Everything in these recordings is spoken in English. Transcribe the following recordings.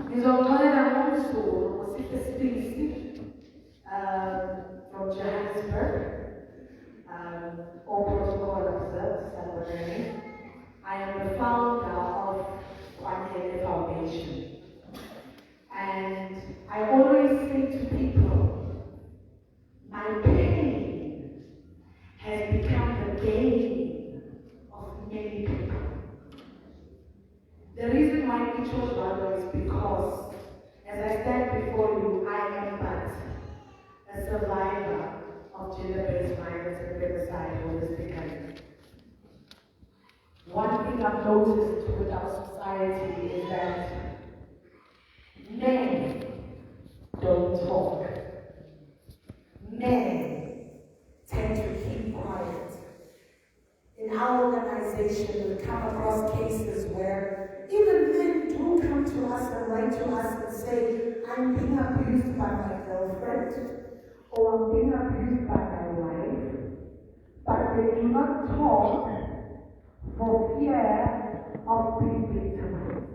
Nizomtholela umsulu Sihle Sibisi from Johannesburg. All protocol observed, Salvador. I am the founder of Kwanele Foundation. And I always say to people, my pain has become the gain of many people. The reason why we chose Rwanda is because, as I stand before you, I am but a survivor of gender-based violence and femicide on this country. One thing I've noticed with our society is that men don't talk. Men tend to keep quiet. In our organization, we come across cases where even men do come to us and write to us and say, I'm being abused by my girlfriend, or I'm being abused by my wife, but they do not talk for fear of being victimized.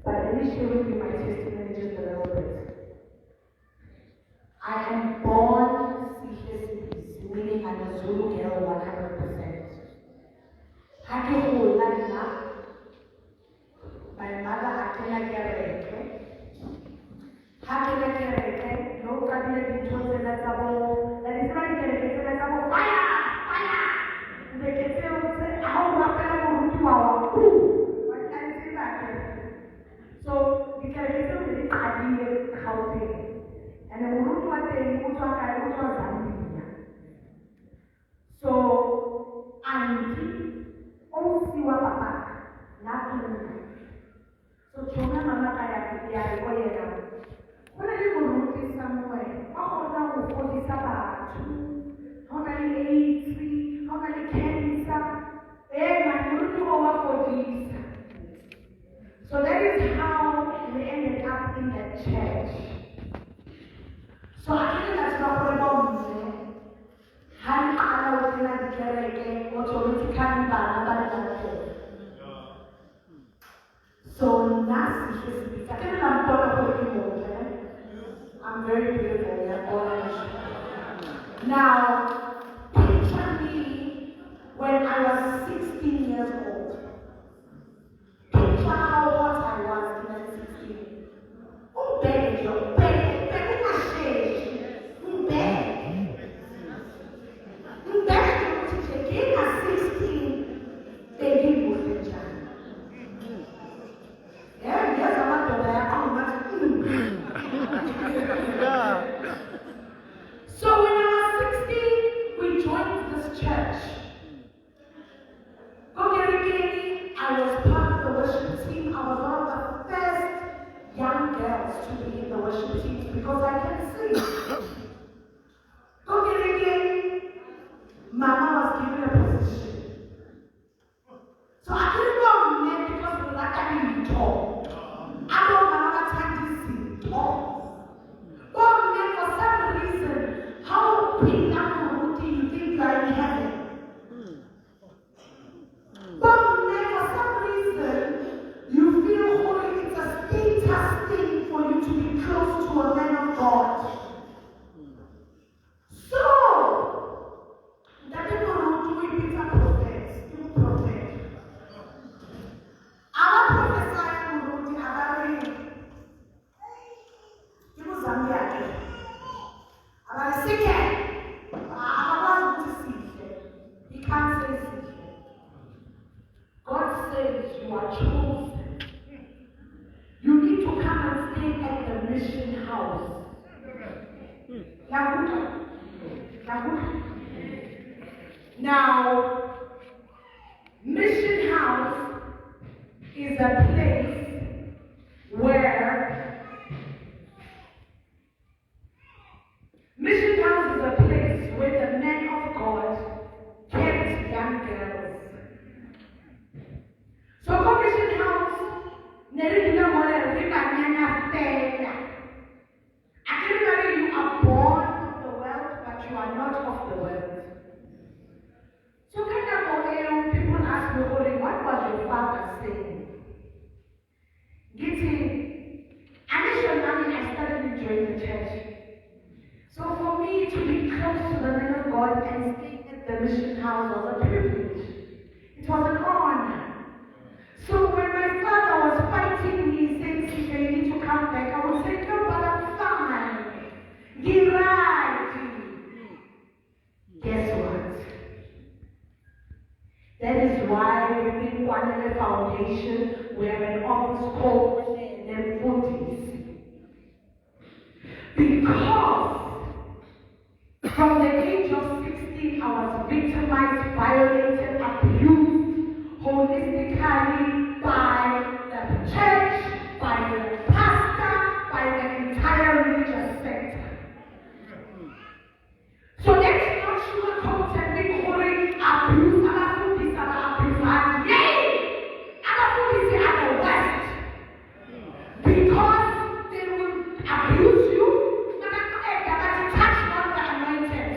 But let me share with you my testimony just a little bit. I am born Sihle Sibisi, meaning I'm a Zulu girl 100%. My mother akela kereke. Hakela kereke, no kabila ditose la tsabo. La dismari kereke la tsabo fire, fire. The kete say how rapela mo rutu wa. What can you say back? So the kereke really adi khawte. And the rutu wa te rutu kai rutu Zambia. So auntie si wa papa na so chona mama kaya ya koyeka when you go to somewhere how na ko di sabatu how many 83 how many cancer my group over for this. So that is how we ended up in the church. So I think that's not problem. How do I know that so Sihle Sibisi, I'm very beautiful, yeah. Now, picture me when I was 16 years old. Picture how hot I was when I was 16. Oh, baby, you baby, my shade. You baby. You baby, you take it at 16. Baby, you will be So when I was 16, we joined this church. Okay, I was part of the worship team. I was one of the first young girls to be in the worship team because I can sing. Okay, Mama was given a position. So I didn't know men because we like having tall. I don't know how time to see tall. But men, for some reason, how big that routine you think you are in heaven? But men, for some reason, you feel holy. It's a status thing for you to be close to a man of God. So, that people who do it, Peter prophets, you prophet. Our prophesy who do about people Zambia. About sick. I want to see it. He can't say sick. God says you are chosen. You need to come and stay at the mission house. Now, mission house is a place where mission house is a place where the men of God kept young girls. So go mission house, Nerina Mole, Ribanyana Pena. Actually, you are born of the world, but you are not of the world. So people ask me, what was your father saying? house was a privilege. It was an honor. So when my father was fighting me, saying, "Sihle, you need to come back," I would say, "No, but I'm fine. Get right." Guess what? That is why within Kwanele Foundation, we have an office called Kwanele 40s. Because from the age of 16, I was victimized, violated, abused holistically by the church, by the pastor, by the entire religious sector. So let's not sugarcoat and make holy abuse. Abuse are yay! Abuse are the West. Because they will abuse you. Touch not the anointed.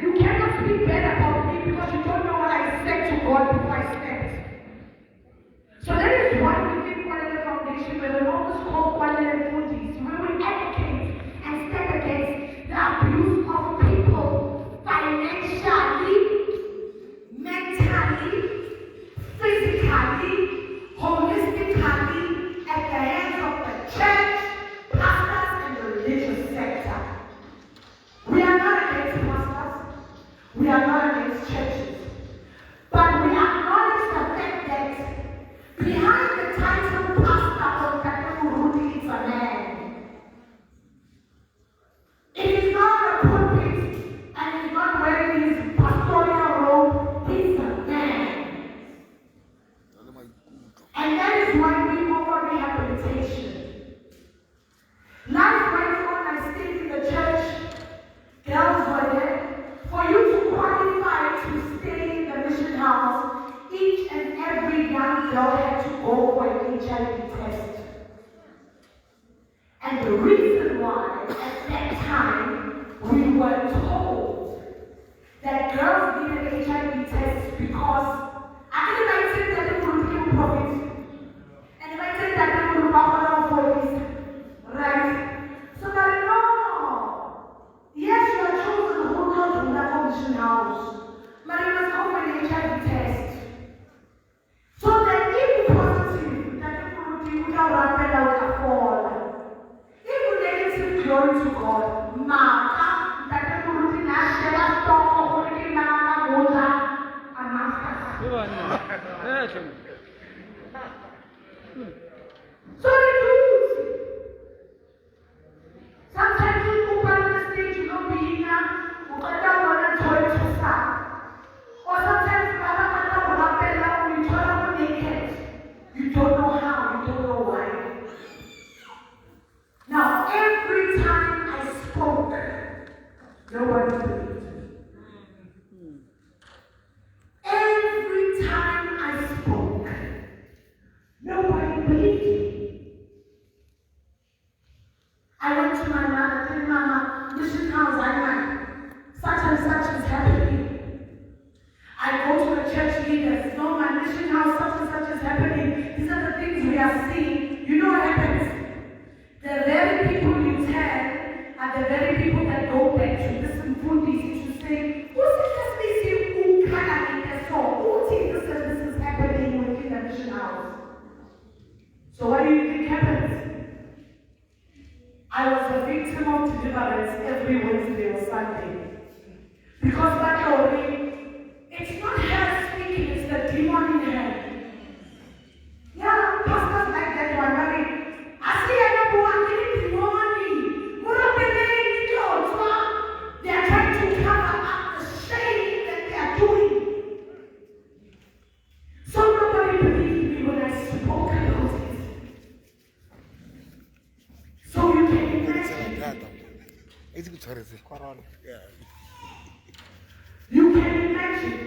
You cannot speak bad about me because you don't know what I said to God before I stepped. So that is why within Kwanele Foundation, we have an office called Kwanele 40s, where we advocate and stand against the abuse of people financially, mentally, physically, holistically, at the hands of the church, pastors, and the religious sector. We are not against pastors, we are not against churches, but we acknowledge the fact that behind the title pastor or Katemuruti is a man. It is not a pulpit and he's not wearing his pastoral robe, he's a man. And that is why we offer rehabilitation. Life went on, I stayed in the church, girls were there. For you to qualify to stay in the mission house, each and every young girl had to go for an HIV test. And the reason why, at that time, we were told that girls needed HIV tests because I didn't that they would kill profit. And if I said that they would power for this, right? So that no, yes, you are chosen to hold on to that mission house, but you must go for an HIV test. So that if positive, that people would without a pedal at all. If negative, glory to God. Maka, that people would not share a stop or hurricane, and master. So they do. Sometimes you go on the stage, you don't be in or sometimes you turn up naked. You don't know how, you don't know why. Now, every time I spoke, nobody believed me. Every time I spoke, nobody believed me. I went to my mother, said, "Mama, mission house, I went. Such and such is happening." I go to the church leaders, "No, my mission house, such and such is happening. These are the things we are seeing." You know what happens? The very people you tell are the very people that go back to listen to these to say, "Who's this? Who can I get a song? Who thinks this is happening within the mission house?" So what do you think happens? I was a victim of deliverance every Wednesday or Sunday. Because that already, it's not her speaking, it's the demon in her. Yeah, pastors like that one, married. I see everyone giving money. They are trying to cover up the shame that they are doing. So nobody believed me when I spoke about it. So you can imagine. You can imagine.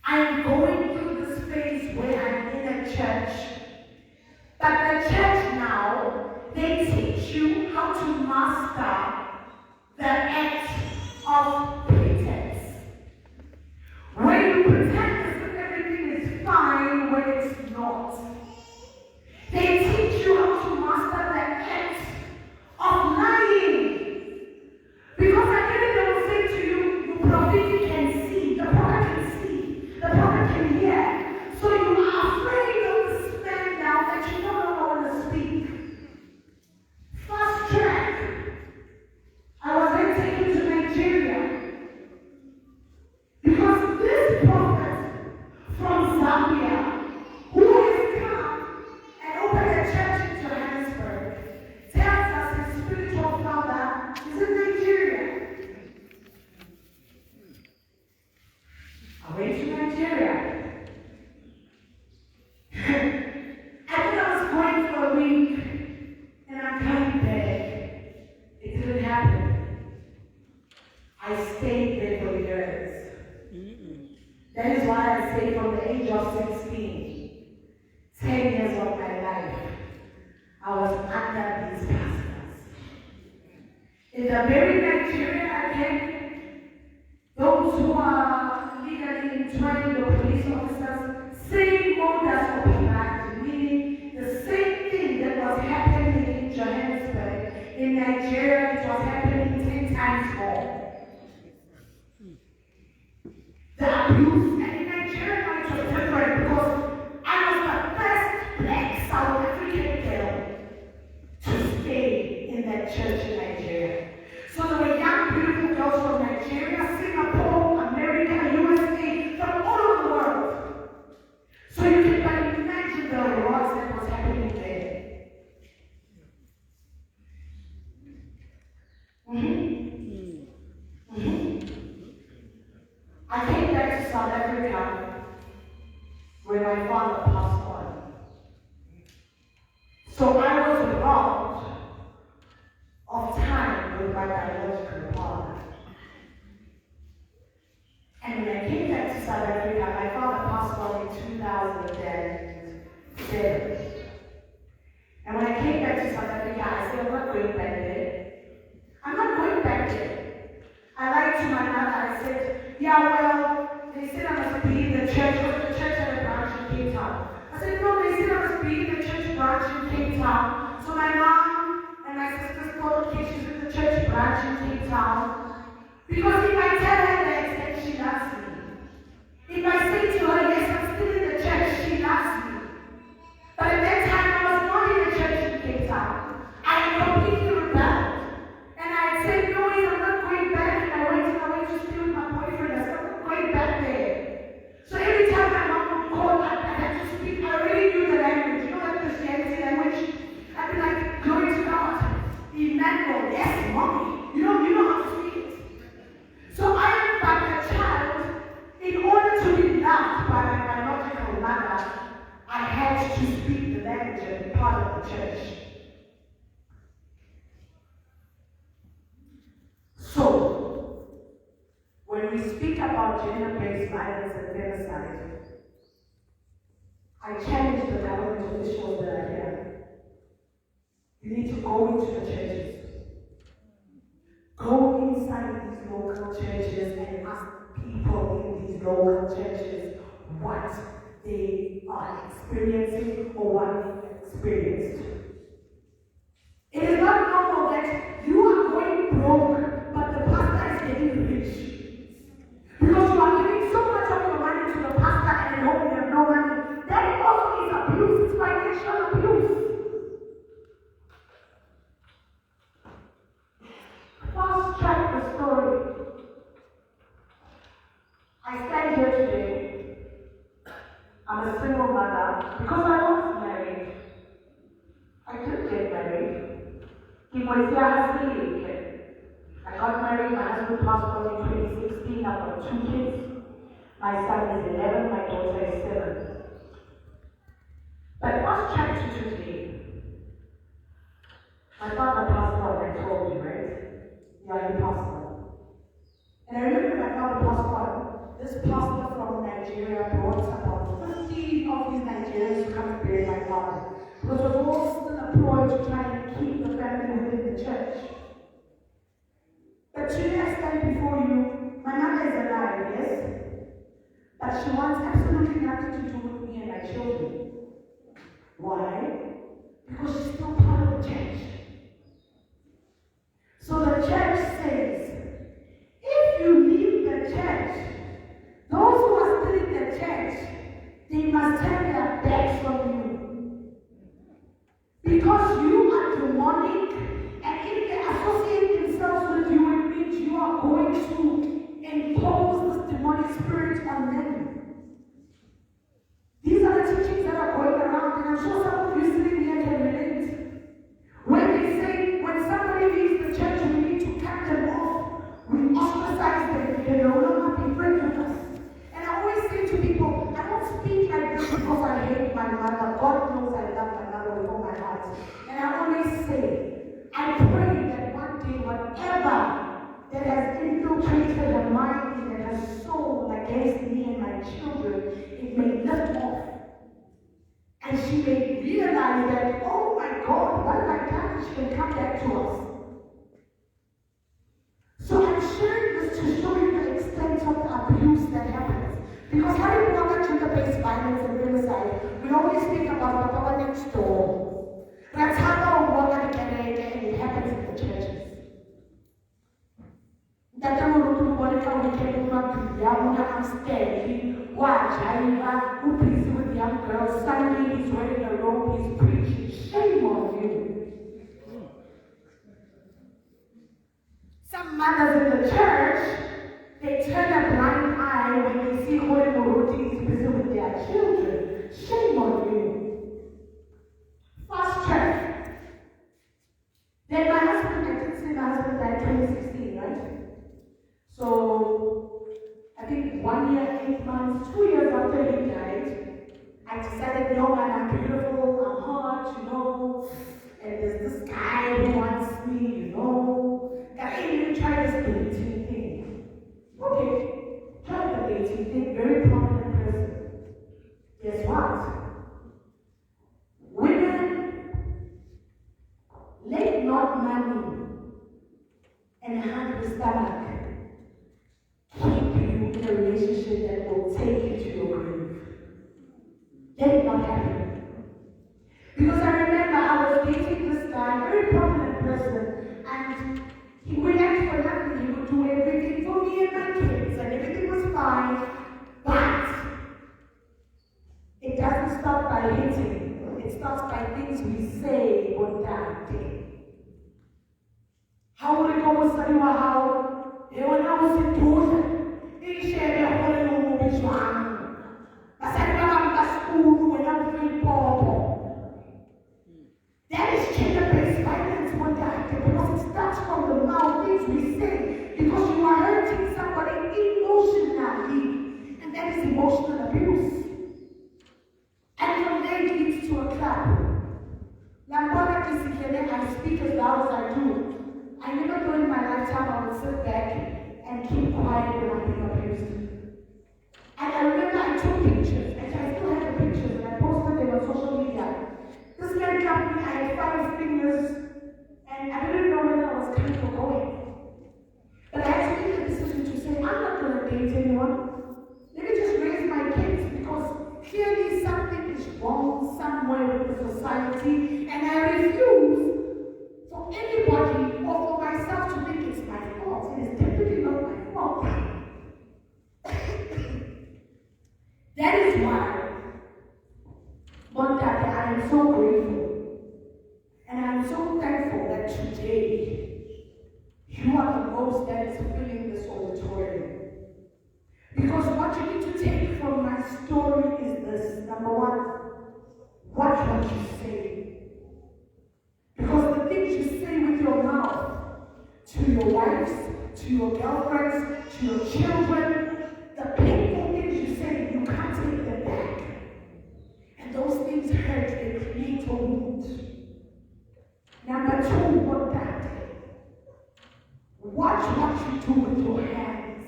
I am going through this phase where I'm in a church. But the church now, they teach you how to master the act of pretense. Where you pretend as if everything is fine when it's not. They teach you how to master the act of lying. Because I That is why I say from the age of 16, 10 years of my life, I was under these pastors. In the very Nigeria I came, those who are legally trained or police officers, same orders applied, meaning the same thing that was happening in Johannesburg, in Nigeria it was happening 10 times more. The abuse, and in Nigeria it was different because I was the first black South African girl to stay in that church in Nigeria. So there were young, beautiful girls from Nigeria, Singapore, America, USA, from all over the world. So you can imagine the rewards that was happening there. I came back to South Africa when my father passed on. So I was robbed of time with my biological father. And when I came back to South Africa, my father passed on in 2007. And when I came back to South Africa, I said, I'm not going back there. I'm not going back there. I lied to my mother. I said, yeah, well, they said I must be in the church, because the church had a branch in Cape Town. I said, no, they said I must be in the church branch in Cape Town. So my mom and my sisters thought, okay, she's in the church branch in Cape Town. Because if I tell her that, then she loves me. If I say to her, yes, I'm still in the church, she loves me. But at that time, I was not in the church in Cape Town. I completely rebelled. And I said, no, I'm not going back. And I went to stay with my boyfriend. I said, I'm not going back there. So every time my mom would call, I had to speak. I already knew the language. You know that Christianity language? I'd be like, glory to God. Emmanuel, yes, mommy. You know how to speak it. So I am like a child. In order to be loved by my biological mother, I had to speak the language and be part of the church. So, when we speak about gender-based violence and femicide, I challenge the government officials that are here. You need to go into the churches. Go inside these local churches and ask people in these local churches what they are experiencing or what they've experienced. It is not normal that you are going broke, but the pastor is getting rich. Because you are giving so much of your money to the pastor and you hope you have no money. That also is abuse. It's financial abuse. Fast track the story. I stand here today. I'm a single mother because I was married. I did get married. I got married, my husband passed on in 2016. I've got 2 kids. My son is 11, my daughter is 7. But fast track to today. My father passed on, I told you, right? Yeah, he passed on. And I remember my father passed on. This pastor from Nigeria brought about 50 of these Nigerians to come and bury my father. Because we were all still employed to try and keep the family within the church. But today I stand before you. My mother is alive, yes? But she wants absolutely nothing to do with me and my children. Why? Because she's still part of the church. So the church says, if you leave the church, those who are still in the church, they must turn their backs on you. Because you are demonic, and if they associate themselves with you, it means you are going to impose this demonic spirit on them. These are the teachings that are going around, and I'm sure some of you sitting here can relate. When they say, when somebody leaves the church, we need to cut them off. We ostracize them. They no longer be friends with us. And I always say to people, I don't speak like this because I she may realize that, oh my God, what have I done? She can come back to us. So I'm sharing this to show you the extent of the abuse that happens. Because how do you know that gender-based violence and femicide? We always think about the one next door. That's how we work together and it happens in the churches. That we can I'm scared. Watch, who busy with young girls. Suddenly he's wearing a robe, he's preaching. Shame on you. Some mothers in the church, they turn a blind eye when they see Holy Muruti is busy with their children. Shame on you. Fast track. Then my husband, I did say my husband died 2016, right? So, I think 1 year, 8 months, 2 years after he died, I decided, no man, I'm beautiful, I'm hot, and there's this guy who wants me, that I even try this dating thing. Okay, try the dating thing, very prominent person. Guess what? Women, let not money and a hungry stomach keep you in a relationship that will take you to your grave. Let it not happen. Because I remember I was dating this guy, very prominent person, and he would ask for nothing. He would do everything for me and my kids, and everything was fine. But it doesn't stop by hitting. It starts by things we say on that day. How would it go with Saliwa? How? When I was in prison, he shared a whole lot of his one. I said, I'm at school when I was very poor. That is gender-based violence one day, because it starts from the mouth, things we say, because you are hurting somebody emotionally, and that is emotional abuse. And from there it leads to a clap. I speak as loud as I do. I never thought in my lifetime I would sit back and keep quiet when I'm being abused. And I remember I took pictures, and I still have the pictures, and I posted them on social media. This guy got me, I had 5 fingers, and I didn't know where I was coming or going. But I had to make a decision to say, I'm not going to date anyone. Let me just raise my kids, because clearly something is wrong somewhere with the society, and I refuse for anybody or for myself to think it's my fault. It is definitely not my fault. That is why, one day I am so grateful, and I am so thankful that today you are the most that is filling this auditorium. Because what you need to take from my story is this. Number one, watch what you say. Because the things you say with your mouth to your wives, to your girlfriends, to your children, the painful things you say, you can't take them back. And those things hurt, they create a wound. Number two, what that? Watch what you do with your hands.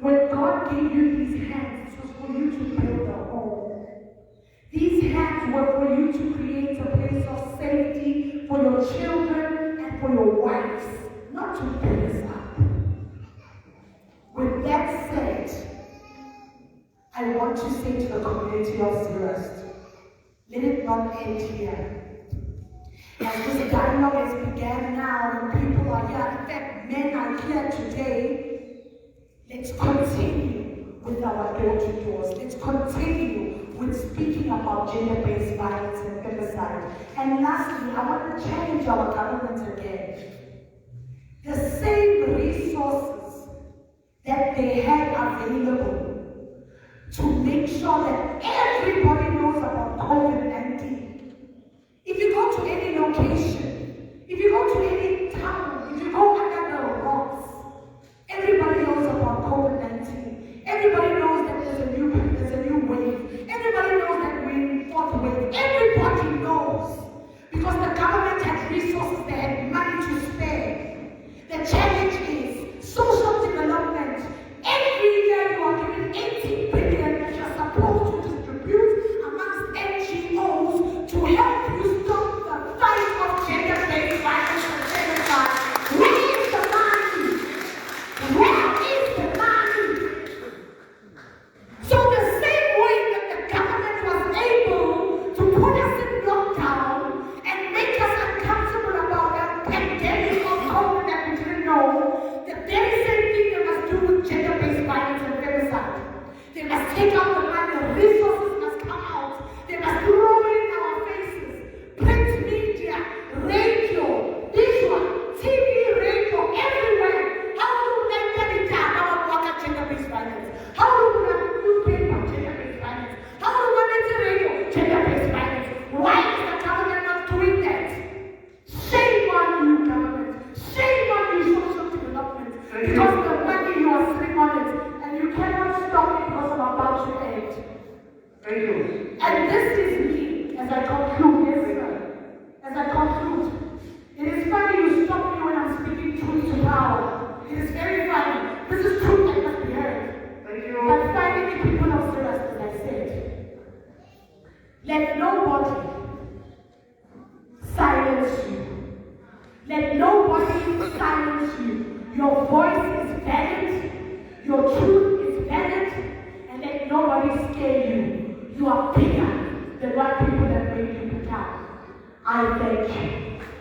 When God gave you these hands, it was for you to build a home. These hands were for you to create a place of safety for your children and for your wives, not to build us up. With that said, I want to say to the community of Zeerust, let it not end here. As this dialogue has begun now, and people are here, in fact, men are here today, let's continue with our door-to-doors. Let's continue with speaking about gender-based violence and femicide. And lastly, I want to challenge our government again. The same resources that they had available to make sure that everybody knows about COVID-19. If you go to any location, if you go to any town, if you go under the rocks, everybody knows about COVID-19. Everybody knows that there's a new wave. Everybody knows that we're in fourth wave. Everybody knows. Because the government had resources, they had money to spare. The challenge is social development. Every year you are given 80 billion that you're supposed to distribute amongst NGOs. Let nobody silence you. Let nobody silence you. Your voice is valid. Your truth is valid. And let nobody scare you. You are bigger than what people have made you become. I thank you.